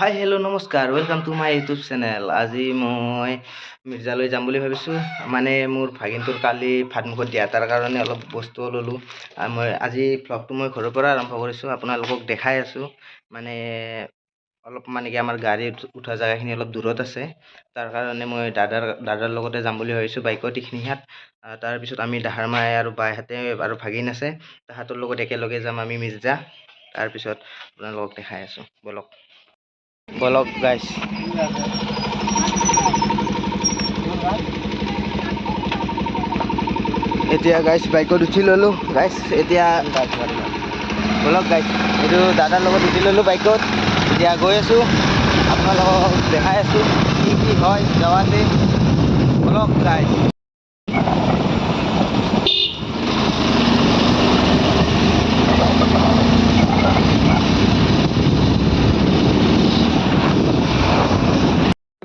Hi hello' নমস্কাৰ welcome to my YouTube channel. আজি মই মিৰ্জালৈ যাম বুলি ভাবিছোঁ। মানে মোৰ ভাগিনটোৰ কালি ভাতমুখত দিয়া তাৰ কাৰণে অলপ বস্তু ল'লোঁ। মই আজি ভ্লগটো মই ঘৰৰ পৰা আৰম্ভ কৰিছোঁ, আপোনালোকক দেখাই আছোঁ। মানে অলপ আমাৰ গাড়ী উঠা জেগাখিনি অলপ দূৰত আছে, তাৰ কাৰণে মই দাদাৰ লগতে যাম বুলি ভাবিছোঁ বাইকত এইখিনিহাত। তাৰপিছত আমি দাহাৰ মায়ে আৰু বাইহাতে আৰু ভাগিন আছে, তাহাঁতৰ লগত একেলগে যাম আমি মিৰ্জা। তাৰপিছত আপোনালোকক দেখাই আছোঁ, বলক গাইছ। এতিয়া গাইছ বাইকত উঠি ল'লোঁ গাইছ। এতিয়া বলক গাইছ, এইটো দাদাৰ লগত উঠি ল'লোঁ বাইকত। এতিয়া গৈ আছোঁ, আপোনালোকক দেখাই আছোঁ কি হয় যাৱাতে। বলক গাইছ।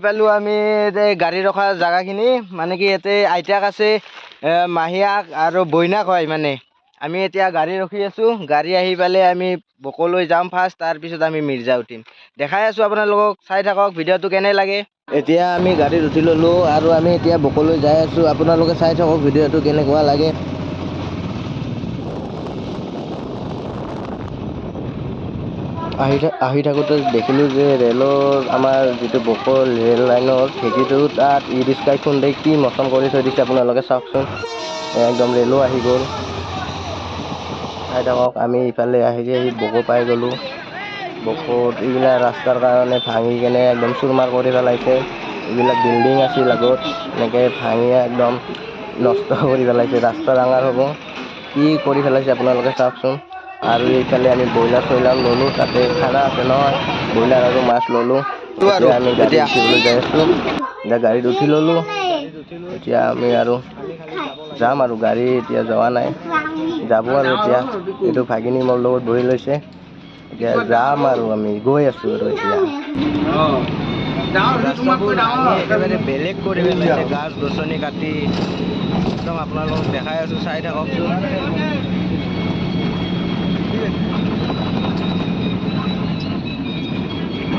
পালোঁ আমি গাড়ী ৰখা জেগাখিনি, মানে কি ইয়াতে আইতাক আছে, মাহীয়াক আৰু বইনাক হয়। মানে আমি এতিয়া গাড়ী ৰখি আছোঁ, গাড়ী আহি পালে আমি বকলৈ যাম ফাৰ্ষ্ট, তাৰপিছত আমি মিৰ্জা উঠিম। দেখাই আছোঁ আপোনালোকক, চাই থাকক ভিডিঅ'টো কেনে লাগে। এতিয়া আমি গাড়ীত উঠি ল'লোঁ আৰু আমি এতিয়া বকলৈ যাই আছোঁ, আপোনালোকে চাই থাকক ভিডিঅ'টো কেনেকুৱা লাগে। আহি থাকোঁতে দেখিলোঁ যে ৰেলৰ আমাৰ যিটো বকল ৰেল লাইনৰ ঢেঁকীটো তাত ই ৰিক্সাই খুন্দাই কি মচন কৰি থৈ দিছে আপোনালোকে চাওকচোন। একদম ৰেলো আহি গ'ল, চাই থাকক। আমি ইফালে আহি বকো পাই গ'লোঁ। বকোত এইবিলাক ৰাস্তাৰ কাৰণে ভাঙি কেনে একদম চুৰমাৰ কৰি পেলাইছে। এইবিলাক বিল্ডিং আছিল আগত, এনেকৈ ভাঙি একদম নষ্ট কৰি পেলাইছে। ৰাস্তা ডাঙৰ হ'ব, কি কৰি পেলাইছে আপোনালোকে চাওকচোন। আৰু এইফালে আমি ব্ৰইলাৰ চইলাৰ ল'লোঁ, তাতে খানা আছে নহয়, ব্ৰইলাৰ আৰু মাছ ল'লোঁ। এতিয়া আমি গাড়ীত উঠিবলৈ যাই আছোঁ। এতিয়া গাড়ীত উঠি ল'লোঁ, এতিয়া আমি আৰু যাম আৰু গাড়ী এতিয়া যোৱা নাই, যাব আৰু এতিয়া। এইটো ভাগিনী মোৰ লগত বহি লৈছে, এতিয়া যাম আৰু আমি গৈ আছোঁ আৰু এতিয়া। একেবাৰে বেলেগ কৰি পেলাইছে, গাছ গছনি কাটি একদম আপোনালোকক দেখাই আছোঁ, চাই থাককচোন।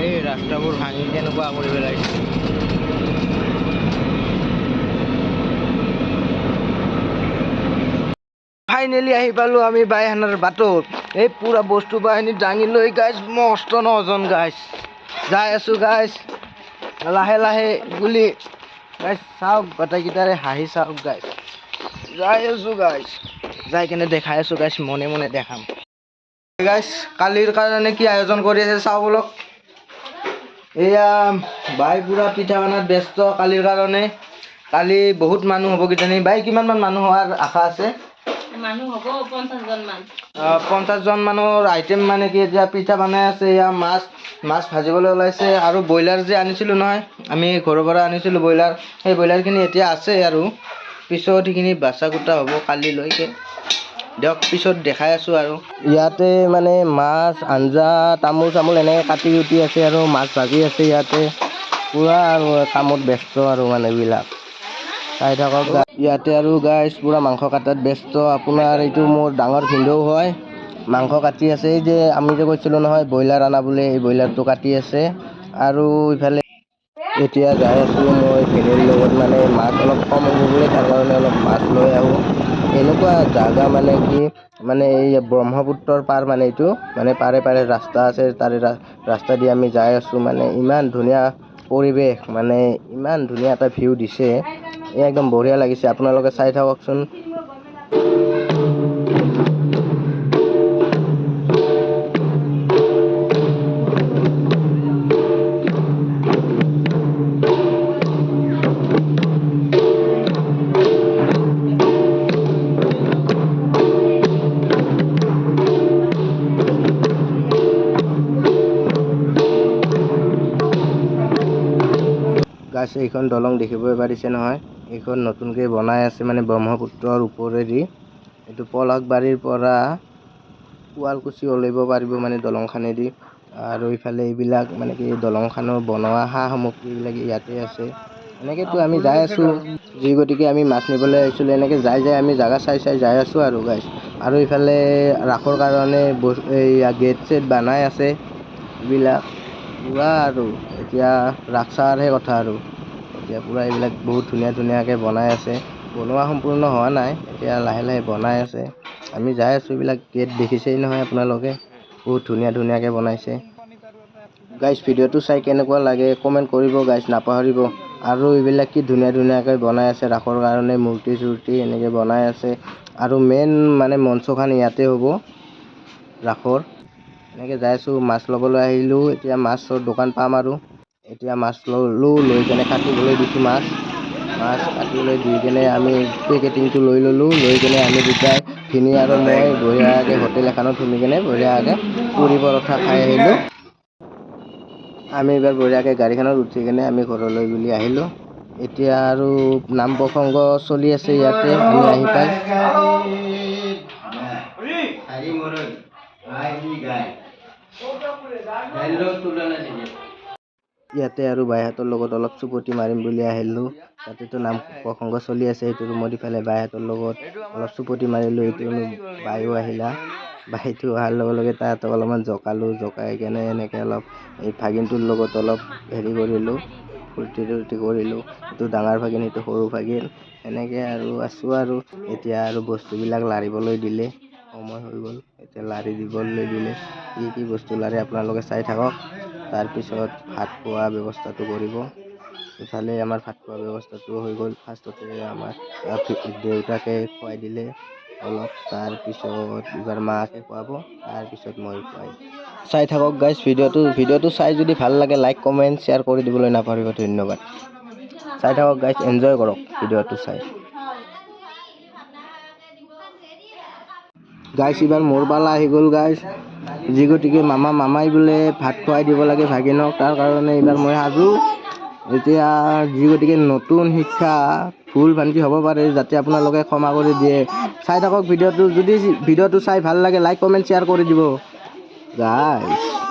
এই ৰাস্তাবোৰ ভাঙি কেনেকুৱা কৰি পেলাইছে। ফাইনেলি আহি পালোঁ আমি বাইহানাৰ বাটত। এই পুৰা বস্তু বাহিনী দাঙি লৈ গাইছ, মস্ত নজন গাইছ যাই আছোঁ গাইছ, লাহে লাহে বুলি গাইছ। চাওক গোটেইকেইটাৰে হাঁহি চাওক গাইছ, যাই আছোঁ গাইছ। যাই কেনে দেখাই আছোঁ গাইছ, মনে মনে দেখাম গাইছ। কালিৰ কাৰণে কি আয়োজন কৰি আছে চাওঁ বলক। এয়া বাই পুৰা পিঠা বনাত ব্যস্ত কালিৰ কাৰণে। কালি বহুত মানুহ হ'ব কিজানি। বাই কিমানমান মানুহ হোৱাৰ আশা আছে? 50 জন মানুহৰ আইটেম। মানে কি এতিয়া পিঠা বনাই আছে, এয়া মাছ ভাজিবলৈ ওলাইছে। আৰু ব্ৰইলাৰ যে আনিছিলোঁ নহয়, আমি ঘৰৰ পৰা আনিছিলোঁ ব্ৰইলাৰ, সেই ব্ৰইলাৰখিনি এতিয়া আছে। আৰু পিছত সেইখিনি বাচা কুটা হ'ব কালিলৈকে। দিয়ক পিছত দেখাই আছোঁ। আৰু ইয়াতে মানে মাছ আঞ্জা তামোল চামোল এনেকৈ কাটি উঠি আছে, আৰু মাছ ভাজি আছে ইয়াতে। পুৰা আৰু কামত ব্যস্ত আৰু মানুহবিলাক, চাই থাকক। ইয়াতে আৰু গাইছ পুৰা মাংস কাটাত ব্যস্ত। আপোনাৰ এইটো মোৰ ডাঙৰ ভিনদেউ হয়, মাংস কাটি আছে। এই যে আমি যে কৈছিলোঁ নহয় ব্ৰইলাৰ আনা বুলি, এই ব্ৰইলাৰটো কাটি আছে। আৰু ইফালে এতিয়া যাই আছোঁ মই ভিনীৰ লগত, মানে মাছ অলপ কম হ'ব বুলি, তাৰ কাৰণে অলপ মাছ লৈ আহোঁ। এনেকুৱা জাগা মানে কি, মানে এই ব্ৰহ্মপুত্ৰৰ পাৰ, মানে এইটো মানে পাৰে পাৰে ৰাস্তা আছে, তাৰে ৰাস্তা দি আমি যাই আছোঁ। মানে ইমান ধুনীয়া পৰিৱেশ, মানে ইমান ধুনীয়া এটা ভিউ দিছে, একদম বঢ়িয়া লাগিছে। আপোনালোকে চাই থাককচোন। গাইছ এইখন দলং দেখিবই পাৰিছে নহয়, এইখন নতুনকৈ বনাই আছে, মানে ব্ৰহ্মপুত্ৰৰ ওপৰেদি। এইটো পলাশবাৰীৰ পৰা শুৱালকুছি ওলাব পাৰিব, মানে দলংখানেদি। আৰু ইফালে এইবিলাক মানে কি দলংখনৰ বনোৱা সা সামগ্ৰীবিলাক ইয়াতে আছে। এনেকৈতো আমি যাই আছোঁ, যি গতিকে আমি মাছ নিবলৈ আহিছিলোঁ। এনেকৈ যাই আমি জাগা চাই যাই আছোঁ আৰু গাইছ। আৰু ইফালে ৰাসৰ কাৰণে এই গেট চেট বনাই আছে এইবিলাক। পূৰা আৰু এতিয়া ৰাক্সাৰহে কথা আৰু এতিয়া পূৰা এইবিলাক বহুত ধুনীয়াকৈ বনাই আছে। বনোৱা সম্পূৰ্ণ হোৱা নাই, এতিয়া লাহে লাহে বনাই আছে। আমি যাই আছোঁ। এইবিলাক গেট দেখিছেই নহয় আপোনালোকে, বহুত ধুনীয়াকৈ বনাইছে। গাইজ ভিডিঅ'টো চাই কেনেকুৱা লাগে কমেণ্ট কৰিব গাইজ, নাপাহৰিব। আৰু এইবিলাক কি ধুনীয়াকৈ বনাই আছে ৰাসৰ কাৰণে, মূৰ্তি চূৰ্তি এনেকৈ বনাই আছে। আৰু মেইন মানে মঞ্চখন ইয়াতে হ'ব ৰাসৰ। এনেকৈ যাই আছোঁ, মাছ ল'বলৈ আহিলোঁ। এতিয়া মাছৰ দোকান পাম আৰু এতিয়া মাছ ল'লোঁ, লৈ কেনে কাটিবলৈ দিছোঁ। মাছ কাটিবলৈ দি কেনে আমি পেকেটিংটো লৈ ল'লোঁ। লৈ কেনে আমি দুটাই ভিনি আৰু মই বঢ়িয়াকৈ হোটেল এখনত সোমাই কেনে বঢ়িয়াকৈ পুৰি পৰঠা খাই আহিলোঁ। আমি এইবাৰ বঢ়িয়াকৈ গাড়ীখনত উঠি কেনে আমি ঘৰলৈ বুলি আহিলোঁ। এতিয়া আৰু নাম প্ৰসংগ চলি আছে ইয়াতে। আমি আহি পাই ইয়াতে আৰু বাইহঁতৰ লগত অলপ চুপতি মাৰিম বুলি আহিলোঁ। তাতেতো নাম প্ৰসংগ চলি আছে, সেইটো ৰুমত ইফালে বাইহঁতৰ লগত অলপ চুপতি মাৰিলোঁ। এইটো বাইও আহিলা। বাইটো অহাৰ লগে লগে তাহাঁতক অলপমান জকাই কেনে এনেকৈ অলপ এই ভাগিনটোৰ লগত অলপ হেৰি কৰিলোঁ, ফূৰ্তি কৰিলোঁ। এইটো ডাঙৰ ভাগিন, সেইটো সৰু ভাগিন, এনেকৈ আৰু আছোঁ। আৰু এতিয়া আৰু বস্তুবিলাক লাৰিবলৈ দিলে, সময় হৈ গ'ল। এতিয়া লাৰি দিবলৈ দিলে, কি বস্তু লাৰে আপোনালোকে চাই থাকক। তাৰপিছত ভাত খোৱা ব্যৱস্থাটো কৰিব। ইফালে আমাৰ ভাত খোৱা ব্যৱস্থাটো হৈ গ'ল। ফাৰ্ষ্টতে আমাৰ দেউতাকে খুৱাই দিলে অলপ, তাৰপিছত এইবাৰ মাকে খুৱাব, তাৰপিছত মই খুৱাই দিম। চাই থাকক গাইজ ভিডিঅ'টো চাই যদি ভাল লাগে লাইক কমেণ্ট শ্বেয়াৰ কৰি দিবলৈ নাপাহৰিব। ধন্যবাদ। চাই থাকক গাইজ, এনজয় কৰক ভিডিঅ'টো চাই। গাইজ এইবাৰ মোৰ পালা আহি গ'ল গাইজ, যি গতিকে মামাই বোলে ভাত খুৱাই দিব লাগে ভাগিনক, তাৰ কাৰণে এইবাৰ মই সাজু। এতিয়া যি গতিকে নতুন শিক্ষা ভুল ভ্ৰান্তি হ'ব পাৰে, যাতে আপোনালোকে ক্ষমা কৰি দিয়ে। চাই থাকক ভিডিঅ'টো, যদি ভিডিঅ'টো চাই ভাল লাগে লাইক কমেণ্ট শ্বেয়াৰ কৰি দিব গাইজ।